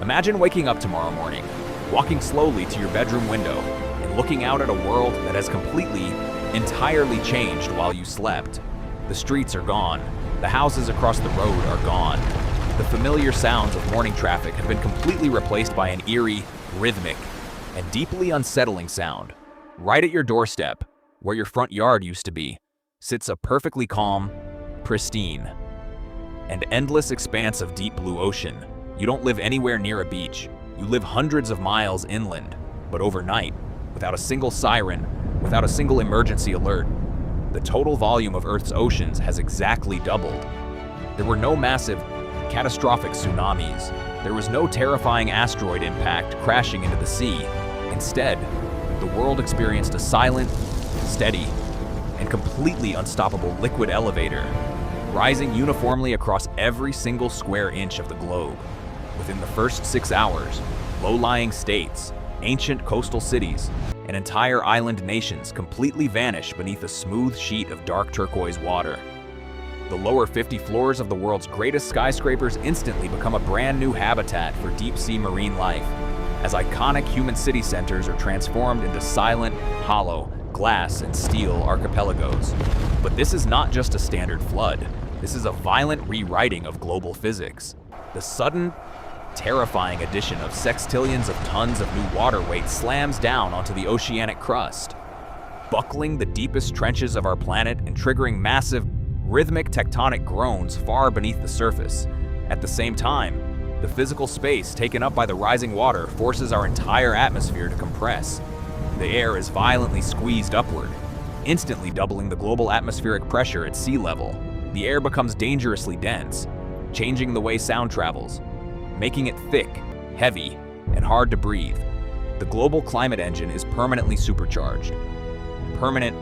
Imagine waking up tomorrow morning, walking slowly to your bedroom window, and looking out at a world that has entirely changed while you slept. The streets are gone. The houses across the road are gone. The familiar sounds of morning traffic have been completely replaced by an eerie, rhythmic, and deeply unsettling sound. Right at your doorstep, where your front yard used to be, sits a perfectly calm, pristine, and endless expanse of deep blue ocean. You don't live anywhere near a beach. You live hundreds of miles inland, but overnight, without a single siren, without a single emergency alert, the total volume of Earth's oceans has exactly doubled. There were no massive, catastrophic tsunamis. There was no terrifying asteroid impact crashing into the sea. Instead, the world experienced a silent, steady, and completely unstoppable liquid elevator, rising uniformly across every single square inch of the globe. Within the first 6 hours, low-lying states, ancient coastal cities, and entire island nations completely vanish beneath a smooth sheet of dark turquoise water. The lower 50 floors of the world's greatest skyscrapers instantly become a brand new habitat for deep-sea marine life, as iconic human city centers are transformed into silent, hollow, glass and steel archipelagos. But this is not just a standard flood. This is a violent rewriting of global physics. The sudden, terrifying addition of sextillions of tons of new water weight slams down onto the oceanic crust, buckling the deepest trenches of our planet and triggering massive, rhythmic tectonic groans far beneath the surface. At the same time, the physical space taken up by the rising water forces our entire atmosphere to compress. The air is violently squeezed upward, instantly doubling the global atmospheric pressure at sea level. The air becomes dangerously dense, changing the way sound travels, making it thick, heavy, and hard to breathe. The global climate engine is permanently supercharged. Permanent,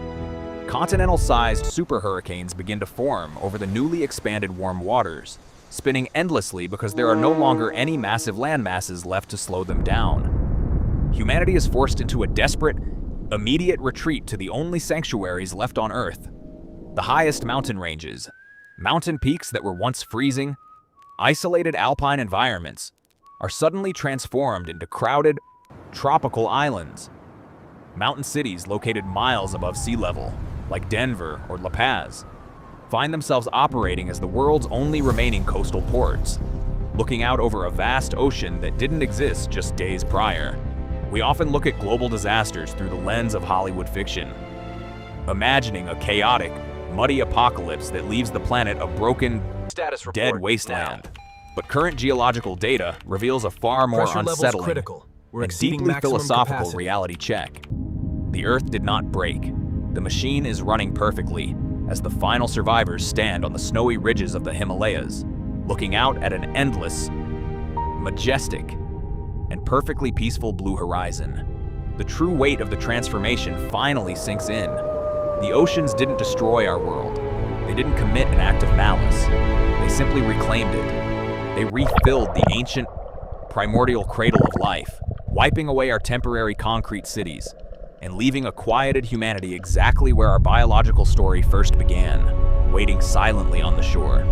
continental-sized super hurricanes begin to form over the newly expanded warm waters, spinning endlessly because there are no longer any massive landmasses left to slow them down. Humanity is forced into a desperate, immediate retreat to the only sanctuaries left on Earth. The highest mountain ranges, mountain peaks that were once freezing, isolated alpine environments, are suddenly transformed into crowded, tropical islands. Mountain cities located miles above sea level, like Denver or La Paz, find themselves operating as the world's only remaining coastal ports, looking out over a vast ocean that didn't exist just days prior. We often look at global disasters through the lens of Hollywood fiction, imagining a chaotic, muddy apocalypse that leaves the planet a broken, dead wasteland. But current geological data reveals a far more unsettling and deeply philosophical reality check. The Earth did not break. The machine is running perfectly, as the final survivors stand on the snowy ridges of the Himalayas, looking out at an endless, majestic, and perfectly peaceful blue horizon. The true weight of the transformation finally sinks in. The oceans didn't destroy our world. They didn't commit an act of malice. They simply reclaimed it. They refilled the ancient, primordial cradle of life, wiping away our temporary concrete cities, and leaving a quieted humanity exactly where our biological story first began, waiting silently on the shore.